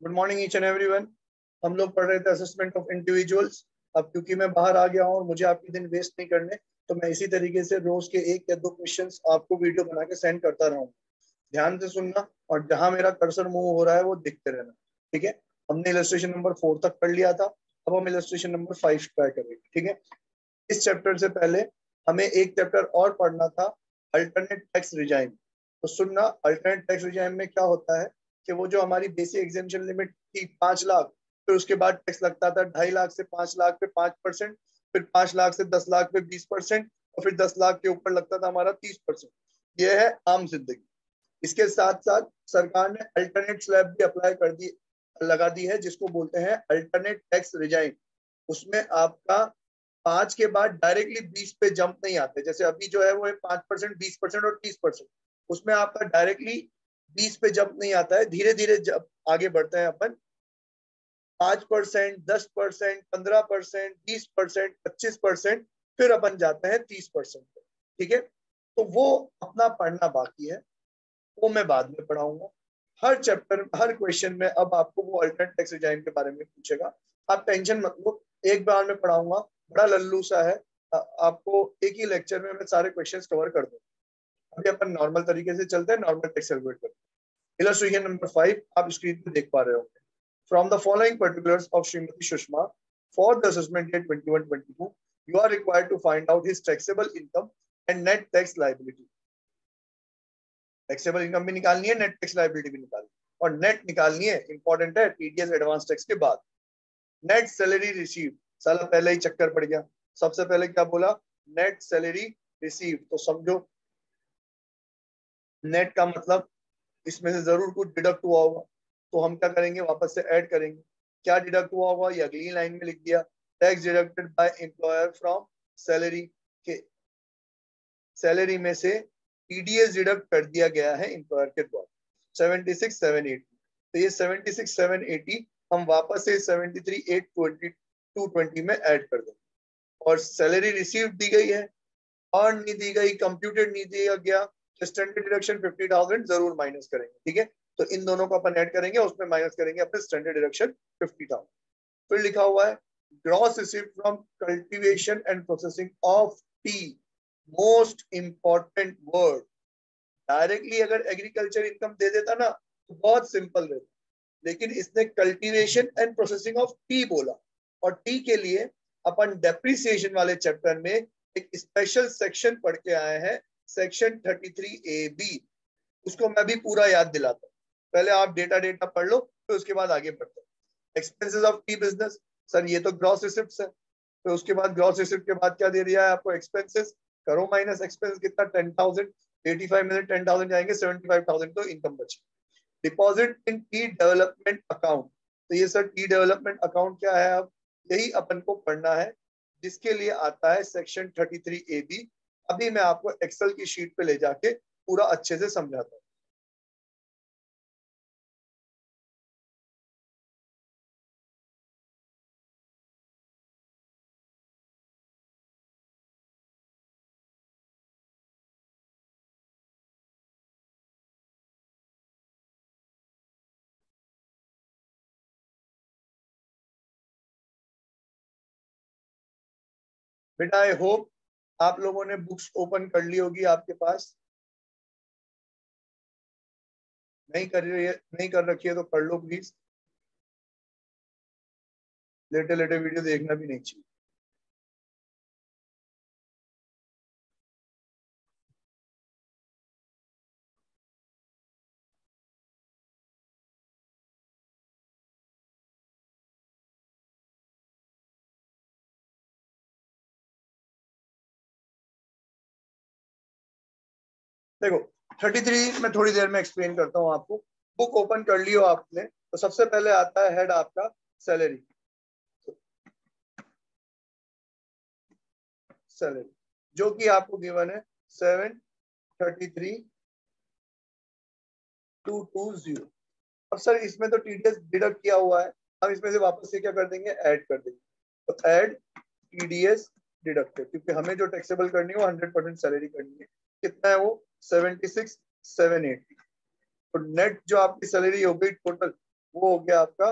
Good morning each and everyone. हम लोग पढ़ रहे थे असेसमेंट ऑफ इंडिविजुअल्स। अब क्योंकि मैं बाहर आ गया हूँ और मुझे आपके दिन वेस्ट नहीं करने, तो मैं इसी तरीके से रोज के 1 या 2 क्वेश्चंस आपको वीडियो बना के सेंड करता रहूंगा। ध्यान से सुनना और जहां मेरा कर्सर मूव हो रहा है वो दिखते रहना। ठीक है, हमने इलस्ट्रेशन नंबर 4 तक पढ़ लिया था। अब हम इलस्ट्रेशन नंबर 5 ट्राई करेंगे। ठीक है, इस चैप्टर से पहले हमें एक चैप्टर और पढ़ना था, अल्टरनेट टैक्स रिजाइम। तो सुनना, अल्टरनेट टैक्स रिजाइम में क्या होता है कि वो जो हमारी बेसिक एग्जेम्पशन लिमिट थी 5 लाख, फिर उसके बाद टैक्स लगता था 2.5 लाख से 5 लाख पे 5%, फिर 5 लाख से 10 लाख पे 20%, और फिर 10 लाख के ऊपर लगता था हमारा 30%। ये है आम जिंदगी। इसके साथ साथ सरकार ने अल्टरनेट स्लैब भी अप्लाई कर दी, लगा दी है, जिसको बोलते हैं अल्टरनेट टैक्स रिजाइम। उसमें आपका 5 के बाद डायरेक्टली 20 पे जंप नहीं आते, जैसे अभी जो है वो है 5%, 20% और 30%। उसमें आपका डायरेक्टली 20 पे जंप नहीं आता है, धीरे धीरे जब आगे बढ़ते हैं अपन 5%, 10%, 15%, 20%, 25%, फिर अपन जाते हैं 30% पे। ठीक है, तो वो अपना पढ़ना बाकी है, वो मैं बाद में पढ़ाऊंगा। हर चैप्टर, हर क्वेश्चन में अब आपको वो अल्टरनेट टैक्स रिजाइम के बारे में पूछेगा। आप टेंशन मत लो, एक बार में पढ़ाऊंगा, बड़ा लल्लू सा है। आपको एक ही लेक्चर में मैं सारे क्वेश्चंस कवर कर दूंगा। अभी अपन नॉर्मल तरीके से चलते हैं, नॉर्मल टैक्स कैलकुलेट करते हैं। इलस्ट्रेशन नंबर 5 आप स्क्रीन पे देख पा रहे होंगे। From the following particulars of Shrimati Sushma for the assessment year 21-22 you are required to find out his taxable income and net tax liability. Taxable income भी निकालनी है, नेट टैक्स लायबिलिटी भी निकालनी है, और नेट निकालनी है, इंपॉर्टेंट है, टीडीएस एडवांस टैक्स के बाद। नेट सैलरी रिसीव, साला पहले ही चक्कर पड़ गया। सबसे पहले क्या बोला, नेट सैलरी रिसीव, तो समझो नेट का मतलब इसमें से जरूर कुछ डिडक्ट हुआ होगा, तो हम क्या करेंगे, वापस से ऐड करेंगे। क्या डिडक्ट हुआ होगा ये अगली लाइन में लिख दिया, tax deducted by employer from salary, के सैलरी में से टीडीएस डिडक्ट कर दिया गया है एम्प्लॉयर के द्वारा 76,780। तो ये 76,780 हम वापस से 73,820 में ऐड कर देंगे। और सैलरी रिसीव दी गई है, अर्न नहीं दी गई, कंप्यूटेड नहीं दिया गया, स्टैंडर्ड डिडक्शन 50,000 जरूर माइनस करेंगे। ठीक है, तो इन दोनों को अपन ऐड करेंगे, उसमें माइनस करेंगे अपने स्टैंडर्ड डिडक्शन 50,000। फिर लिखा हुआ है gross receive from cultivation and processing of T, most important word. Directly अगर एग्रीकल्चर इनकम दे देता ना तो बहुत सिंपल रहता, लेकिन इसने cultivation and processing of T बोला। और टी के लिए अपन डेप्रिसिएशन वाले चैप्टर में एक स्पेशल सेक्शन पढ़ के आए हैं, सेक्शन 33AB। उसको मैं भी पूरा याद दिलाता हूँ, पहले आप डेटा डेटा पढ़ लो, फिर उसके बाद आगे बढ़ते हैं। Expenses of T business, sir ये तो ग्रॉस रिसिप्ट्स है, फिर उसके बाद ग्रॉस रिसिप्ट के बाद क्या दे दिया है आपको, एक्सपेंसेस। करो माइनस एक्सपेंस कितना, 10,000, 85 में 10,000 जाएंगे, 75,000 तो इनकम बची। Deposit in T development account, तो ये सर टी डेवलपमेंट अकाउंट क्या है, अब यही अपन को पढ़ना है, जिसके लिए आता है सेक्शन 33AB। अभी मैं आपको एक्सेल की शीट पे ले जाके पूरा अच्छे से समझाता हूँ। बेटा आई होप आप लोगों ने बुक्स ओपन कर ली होगी आपके पास। नहीं कर रही है, नहीं कर रखी है तो कर लो प्लीज, लेटे लेटे वीडियो देखना भी नहीं चाहिए। देखो 33 में थोड़ी देर में एक्सप्लेन करता हूँ आपको। बुक ओपन कर लियो आपने, तो सबसे पहले आता है हेड आपका सैलरी। सैलरी जो कि आपको गिवन है 733,220। अब सर इसमें तो टीडीएस डिडक्ट किया हुआ है, हम इसमें से वापस से क्या कर देंगे, ऐड कर देंगे। तो ऐड टीडीएस डिडक्टेड, क्योंकि हमें जो टैक्सेबल करनी है वो 100% सैलरी करनी है। कितना है वो, 76,780। तो नेट जो आपकी सैलरी हो गई टोटल वो हो गया आपका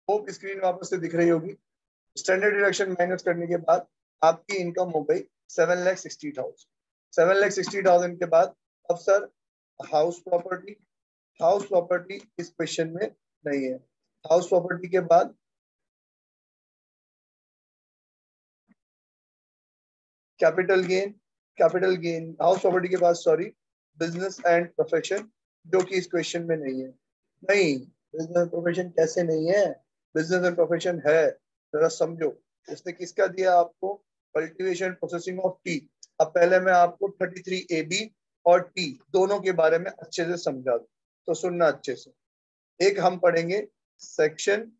होप स्क्रीन वापस से दिख रही होगी। स्टैंडर्ड डिडक्शन माइनस करने के बाद आपकी इनकम हो गई 7,60,000। 7,60,000 के बाद अब sir house property, house property इस क्वेश्चन में नहीं है। हाउस प्रॉपर्टी के बाद capital gain, capital gain house property के बाद सॉरी बिजनेस एंड प्रोफेशन, जो कि इस क्वेश्चन में नहीं है। नहीं, बिजनेस एंड प्रोफेशन कैसे नहीं है? बिजनेस एंड प्रोफेशन है, जरा समझो। उसने किसका दिया आपको? Cultivation processing of T. अब पहले मैं आपको 33AB और टी दोनों के बारे में अच्छे से समझा दूं, तो सुनना अच्छे से। एक हम पढ़ेंगे सेक्शन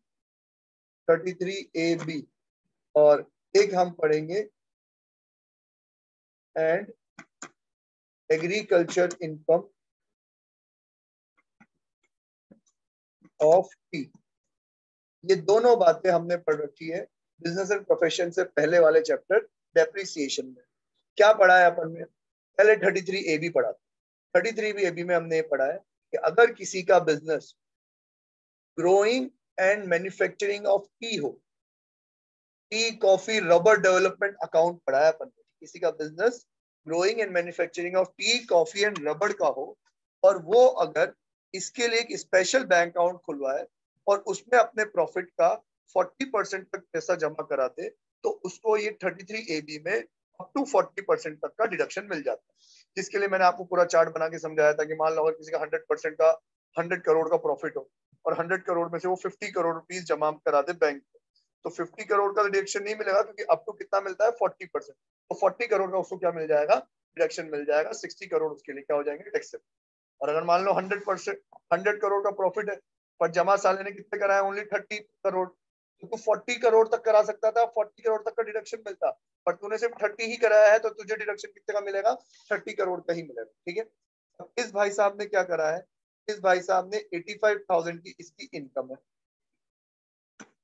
33AB और एक हम पढ़ेंगे and agriculture income of T. ये दोनों बातें हमने पढ़ रखी है बिजनेस एंड प्रोफेशन से पहले वाले चैप्टर डेप्रिसिएशन में। क्या पढ़ा है अपन ने? पहले 33AB पढ़ा था। 33AB में हमने ये पढ़ा है कि अगर किसी का business growing and manufacturing of tea हो, tea coffee rubber development account पढ़ा है अपन ने। किसी का business growing and manufacturing of tea coffee and rubber का हो और वो अगर इसके लिए एक स्पेशल बैंक अकाउंट खुलवाए और उसमें अपने प्रॉफिट का 40% तक पैसा जमा कराते, तो उसको ये 33AB में अप टू 40% तक का डिडक्शन मिल जाता है। जिसके लिए मैंने आपको पूरा चार्ट बना के समझाया था कि मान लो अगर किसी का 100% का 100 करोड़ का प्रॉफिट हो और 100 करोड़ में से वो 50 करोड़ रुपीज जमा करा दे बैंक, तो 50 करोड़ का डिडक्शन नहीं मिलेगा, क्योंकि अप टू कितना मिलता है? 40%। तो 40 करोड़ का उसको क्या मिल जाएगा? डिडक्शन मिल जाएगा। 60 करोड़ उसके लिए क्या हो जाएंगे? टैक्सेबल। और अगर मान लो 100%, 100 करोड़ का प्रॉफिट है पर जमा साले ने कितने कराया? ओनली 30 करोड़। तो तू 40 करोड़ तक करा सकता था, 40 करोड़ तक का डिडक्शन मिलता, पर तूने सिर्फ 30 ही कराया है, तो तुझे डिडक्शन कितने का मिलेगा? 30 करोड़ का ही मिलेगा। ठीक है। अब इस भाई साहब ने क्या करा है? इस भाई साहब ने 85,000 की इसकी इनकम है।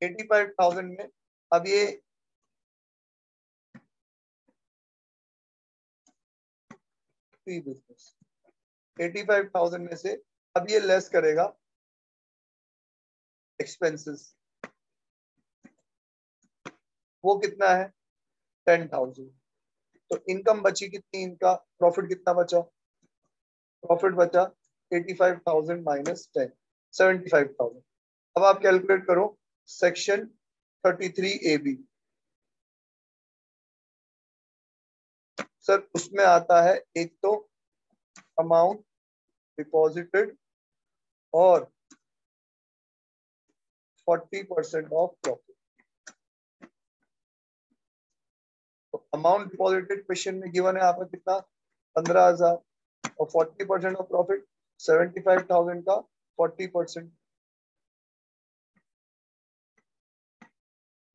85,000 में अब ये बिजनेस 85,000 में से अब ये लेस करेगा एक्सपेंसेस। वो कितना है? 10,000। तो इनकम बची कितनी? इनका प्रॉफिट कितना बचा? प्रॉफिट बचा 85,000 माइनस 10, 75,000। अब आप कैलकुलेट करो सेक्शन 33AB। सर उसमें आता है एक तो अमाउंट डिपॉजिटेड और 40% ऑफ प्रॉफिट। तो अमाउंट डिपॉजिटेड क्वेश्चन में गिवन है आपका कितना? 15,000 और 40% ऑफ प्रॉफिट 75,000 का 40%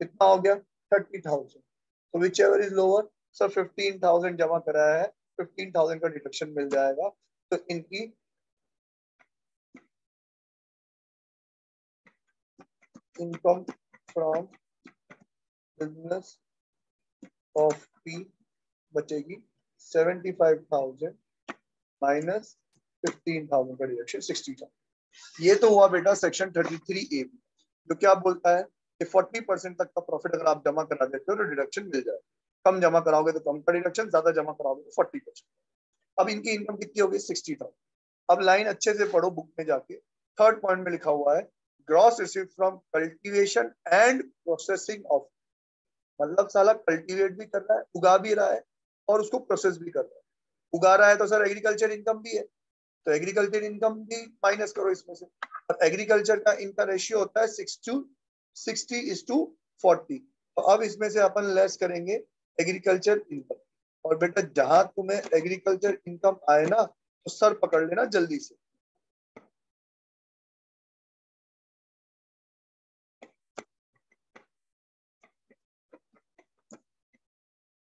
कितना हो गया? 30,000। तो which ever is lower. Sir 15,000 जमा कराया है, 15,000 का डिडक्शन मिल जाएगा। तो इनकी income from business of P बचेगी 75,000 माइनस 15,000 का डिडक्शन 60,000। ये तो हुआ बेटा सेक्शन 33A। जो क्या बोलता है कि 40% तक का प्रॉफिट अगर आप जमा करा देते हो तो डिडक्शन मिल जाए। कम जमा कराओगे तो कम का डिडक्शन, ज्यादा जमा कराओगे तो 40%। अब इनकी इनकम कितनी होगी? 60,000। अब लाइन अच्छे से पढ़ो बुक में जाके। थर्ड पॉइंट में लिखा हुआ है gross received from cultivation and processing of. मतलब साला कल्टीवेट भी कर रहा है, उगा भी रहा है और उसको प्रोसेस भी कर रहा है। उगा रहा है तो सर एग्रीकल्चर इनकम भी है, तो एग्रीकल्चर इनकम भी माइनस करो इसमें से। और एग्रीकल्चर का इनका रेशियो होता है 60:40। तो अब इसमें से अपन लेस करेंगे एग्रीकल्चर इनकम। और बेटा जहां तुम्हें एग्रीकल्चर इनकम आए ना, तो सर पकड़ लेना जल्दी से।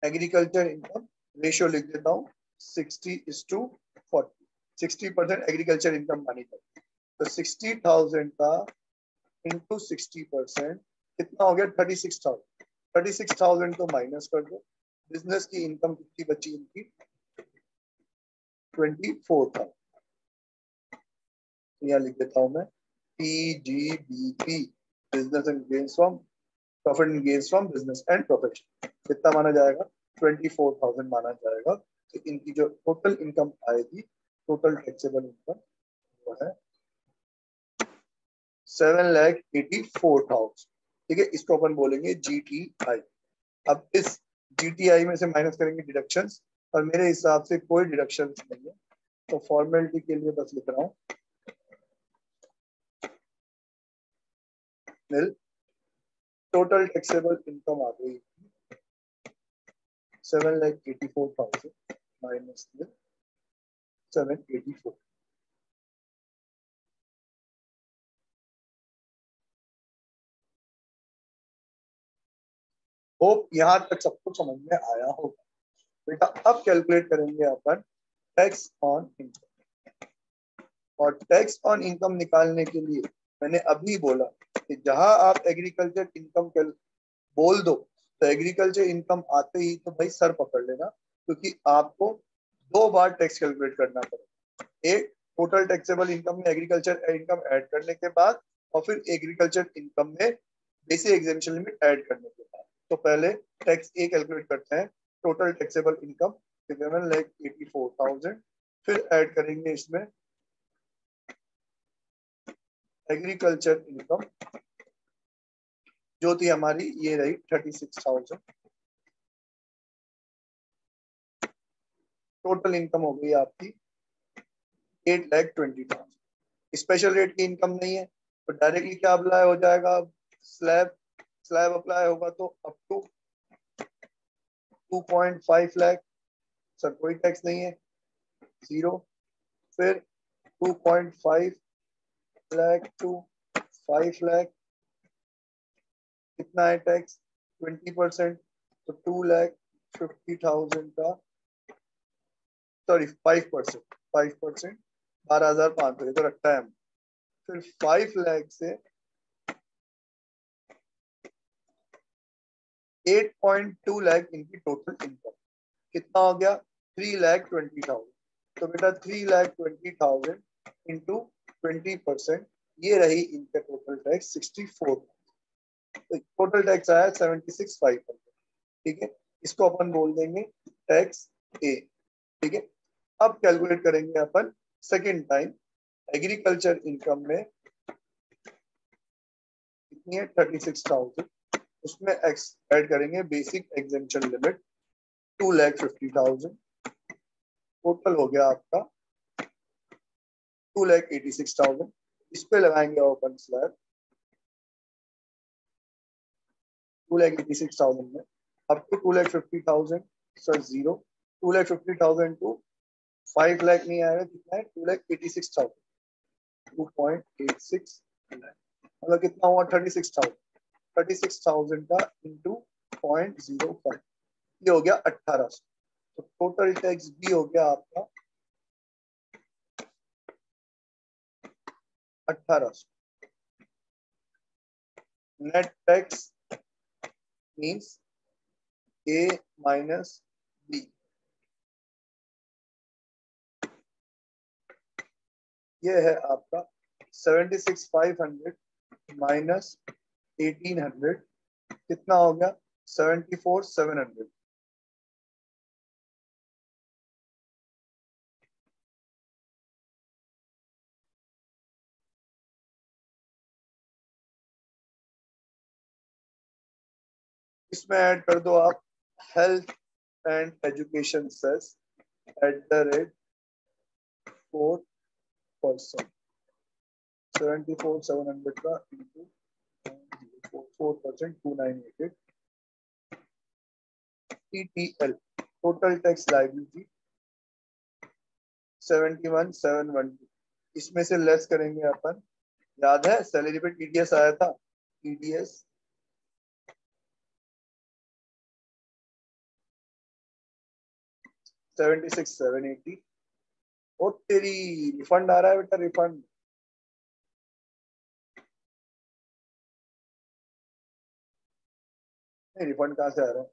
एग्रीकल्चर इनकम रेशियो लिख देता हूँ 60:40। 60% एग्रीकल्चर इनकम मानी जाती है। तो 60,000 का इंटू 60% कितना हो गया? 36,000। 36,000 को माइनस कर दो। बिजनेस की इनकम कितनी बची इनकी? 24,000। यहाँ लिख देता हूँ मैं PGBP, business and gains from profit and gains from business and profession. कितना माना जाएगा? 24,000 माना जाएगा। तो इनकी जो टोटल इनकम आएगी, टोटल टैक्सेबल इनकम, वो है 7,84,000। ठीक है, इसको अपन बोलेंगे GTI। अब इस GTI में से माइनस करेंगे डिडक्शंस, और मेरे हिसाब से कोई डिडक्शंस नहीं है, तो फॉर्मेलिटी के लिए बस लिख रहा हूँ निल। टोटल टैक्सेबल इनकम आ गई 7,84,000 माइनस 784। होप यहाँ तक सब कुछ समझ में आया होगा। बेटा अब कैलकुलेट करेंगे अपन टैक्स ऑन इनकम। और टैक्स ऑन इनकम निकालने के लिए मैंने अभी बोला कि जहां आप एग्रीकल्चर इनकम बोल दो, तो एग्रीकल्चर इनकम आते ही तो भाई सर पकड़ लेना, क्योंकि आपको 2 बार टैक्स कैलकुलेट करना पड़ेगा। एक, टोटल टैक्सेबल इनकम में एग्रीकल्चर इनकम ऐड करने के बाद, और फिर एग्रीकल्चर इनकम में बेसिक एग्जेम्पशन लिमिट ऐड करने के बाद। तो पहले टैक्स ए कैलकुलेट करते हैं, टोटल टैक्सेबल इनकम 7,84,000। फिर ऐड करेंगे इसमें एग्रीकल्चर इनकम, जो थी हमारी ये रही 36,000। टोटल इनकम हो गई आपकी 8,20,000। स्पेशल रेट की इनकम नहीं है, तो डायरेक्टली क्या अप्लाई हो जाएगा? स्लैब स्लैब अप्लाई होगा, तो अप टू 2.5 लाख। सर कोई टैक्स नहीं है, 0। फिर 2.5 लाख टू 5 लाख, कितना है टैक्स? 20%। तो 2,50,000 का, सॉरी 5%, 5%, 12,500 तो रखता है। फिर 5 लाख से 8.2 लाख इनकी टोटल इनकम, कितना हो गया? 3,20,000। तो बेटा 3,20,000 इंटू 20%, ये रही इनका टोटल टैक्स 64। तो टोटल टैक्स आया 76,500। ठीक है, इसको अपन बोल देंगे टैक्स ए। ठीक है, अब कैलकुलेट करेंगे अपन सेकेंड टाइम एग्रीकल्चर इनकम में कितनी है? 36,000। उसमें ऐड करेंगे बेसिक एग्जेम्पशन लिमिट 2,50,000। टोटल हो गया आपका 2,86,000। इस पे लगाएंगे ओपन स्लैब 2,86,000 में अब तो 2,50,000। सर 0। 2,50,000 टू 5 लाख नहीं आएगा, कितना है? 2,86,000। 2.86 मतलब कितना हुआ? 36,000। 36,000 का इंटू 0.05, ये हो गया 1,800। तो टोटल टैक्स भी हो गया आपका 1,800। Net tax means A minus B। ये है आपका 76,500 माइनस 1,800, कितना हो गया? 74,700। इसमें ऐड कर दो आप हेल्थ एंड एजुकेशन सेस @4%। 74,700 का into 4%, 2,988। TTL total tax liability 71,712। इसमें से लेस करेंगे अपन, याद है सैलरी पे टीडीएस आया था, टीडीएस 76,780। ओ तेरी, रिफंड आ रहा है बेटा, रिफंड। नहीं, रिफंड कहाँ से आ रहा है?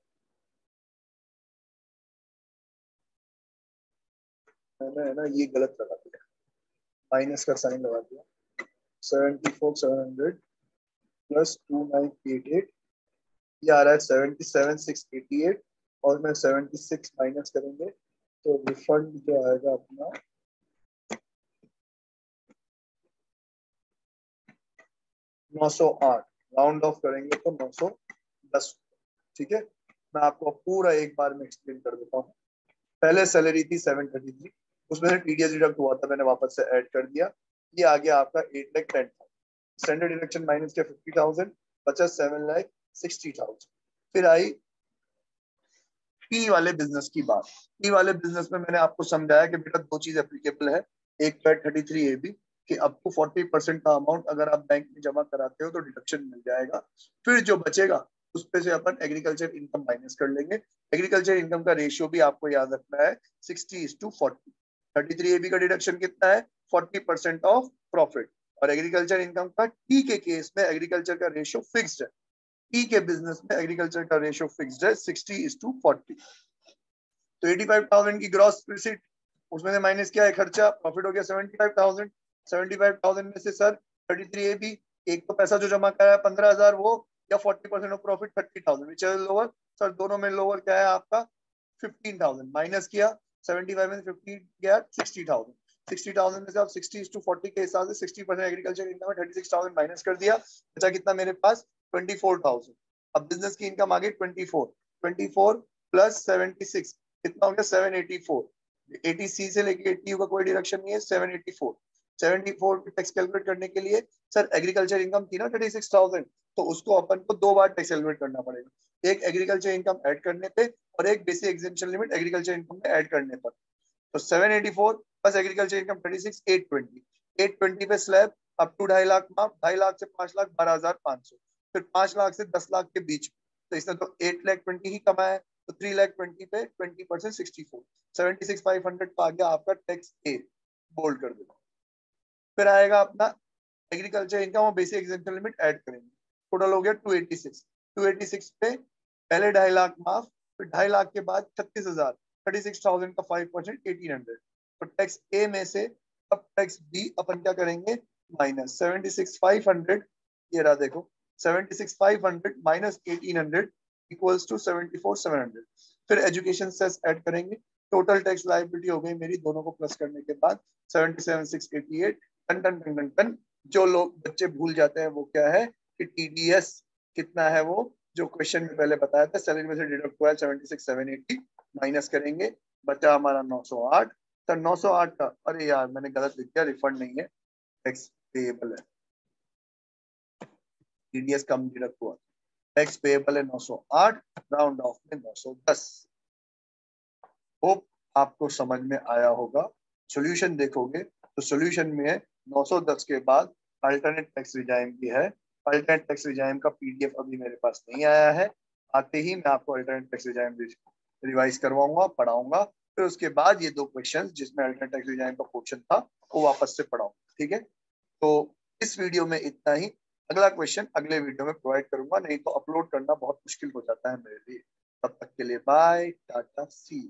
मैंने है ना ये गलत लगा दिया, माइनस का साइन लगा दिया। 74,700 प्लस 2988, ये आ रहा है 77,688, और मैं 76 माइनस करेंगे तो रिफंड जो आएगा अपना 908, राउंड ऑफ करेंगे तो 910। ठीक है, मैं आपको पूरा एक बार में एक्सप्लेन कर देता हूँ। पहले सैलरी थी 733, उसमें से टीडीएस डिडक्ट हुआ था, मैंने वापस से ऐड कर दिया। ये आ गया आपका 8,10,000, स्टैंडर्ड डिडक्शन माइनस किया 50,000, बचा 7,60,000। फिर आई टी वाले बिजनेस की बात। टी वाले बिजनेस में मैंने आपको समझाया कि बेटा दो चीज एप्लीकेबल है। एक तो है 33AB कि अप टू 40% का अमाउंट अगर आप बैंक में जमा कराते हो तो डिडक्शन मिल जाएगा। फिर जो बचेगा उस पे से अपन एग्रीकल्चर इनकम माइनस कर लेंगे। एग्रीकल्चर इनकम का रेशियो भी आपको याद रखना है 60:40। 33AB का डिडक्शन कितना है? 40% ऑफ प्रॉफिट। और एग्रीकल्चर इनकम का टी के केस में एग्रीकल्चर का रेशियो फिक्स्ड है। टी के बिजनेस में एग्रीकल्चर का रेशियो फिक्स्ड है 60:40। तो 85,000 की ग्रॉस रिसीट, उसमें से माइनस किया है खर्चा, प्रॉफिट हो गया 75,000। 75,000 में से सर 33AB, एक तो पैसा जो जमा कराया 15,000 वो, या 40% of profit 30,000, which is lower? Sir दोनों में लोअर क्या है आपका? 15,000 माइनस किया, 75 में 15 गया 60,000। 60,000 में से आप 60:40 के हिसाब से 60% एग्रीकल्चर इनकम है, 36,000 माइनस कर दिया, बचा कितना मेरे पास? 24,000। अब बिजनेस की इनकम आ गई 24। 24 प्लस 76 कितना हो गया? 784। 80C से लेके 80 का कोई डिडक्शन नहीं है, 784। 74 टैक्स कैलकुलेट करने के लिए सर एग्रीकल्चर इनकम थी ना 36,000, तो उसको अपन को दो बार टैक्स कैलकुलेट करना पड़ेगा, एक एग्रीकल्चर इनकम ऐड करने पे और एक basic exemption limit agriculture income में ऐड करने पर। तो 784 प्लस एग्रीकल्चर इनकम 36, 820। 820 पे स्लैब अप टू 2.5 लाख माफ, 2.5 लाख से 5 लाख 12,500, फिर 5 लाख से 10 लाख के बीच में। तो इसने तो 8,20,000 ही कमाया है, तो 3,20,000 पे 20% 64, 76,500 का आ गया आपका टैक्स ए, बोल्ड कर देगा। फिर आएगा अपना एग्रीकल्चर इनकम और बेसिक एग्जेम्पशन लिमिट ऐड करेंगे, टोटल हो गया 286। 286 पे पहले 2.5 लाख माफ, फिर 2.5 लाख के बाद 36,000, 36,000 का 5% 1,800। तो टैक्स ए में से अब टैक्स बी अपन क्या करेंगे? माइनस 76,500, ये रहा देखो, 76,500 माइनस 1,800 इक्वल्स टू 74,700। फिर एजुकेशन सेस ऐड करेंगे, टोटल टैक्स लायबिलिटी हो गई मेरी दोनों को प्लस करने के बाद 77,688। Ton ton ton ton ton. जो लोग बच्चे भूल जाते हैं वो क्या है कि टीडीएस कितना है, वो जो क्वेश्चन में पहले बताया था, सैलरी में से डिडक्ट हुआ है 76,780, माइनस करेंगे, बचा हमारा 908। तो 908 का, अरे यार मैंने गलत लिख दिया, रिफंड नहीं है, टैक्स पेएबल है, टीडीएस कम डिडक्ट हुआ, टैक्स पेएबल है 908, राउंड ऑफ में 910। होप आपको समझ में आया होगा। सॉल्यूशन देखोगे तो सॉल्यूशन में है 910 के बाद अल्टरनेट टैक्स रिजाइम भी है। अल्टरनेट टैक्स रिजाइम का पीडीएफ अभी मेरे पास नहीं आया है, आते ही मैं आपको अल्टरनेट टैक्स रिजाइम रिवाइज करवाऊंगा, पढ़ाऊंगा। फिर उसके बाद ये दो क्वेश्चन जिसमें अल्टरनेट टैक्स रिजाइम का क्वेश्चन था वो वापस से पढ़ाऊंगा। ठीक है, तो इस वीडियो में इतना ही। अगला क्वेश्चन अगले वीडियो में प्रोवाइड करूंगा, नहीं तो अपलोड करना बहुत मुश्किल हो जाता है मेरे लिए। तब तक के लिए बाय, टाटा, सी यू।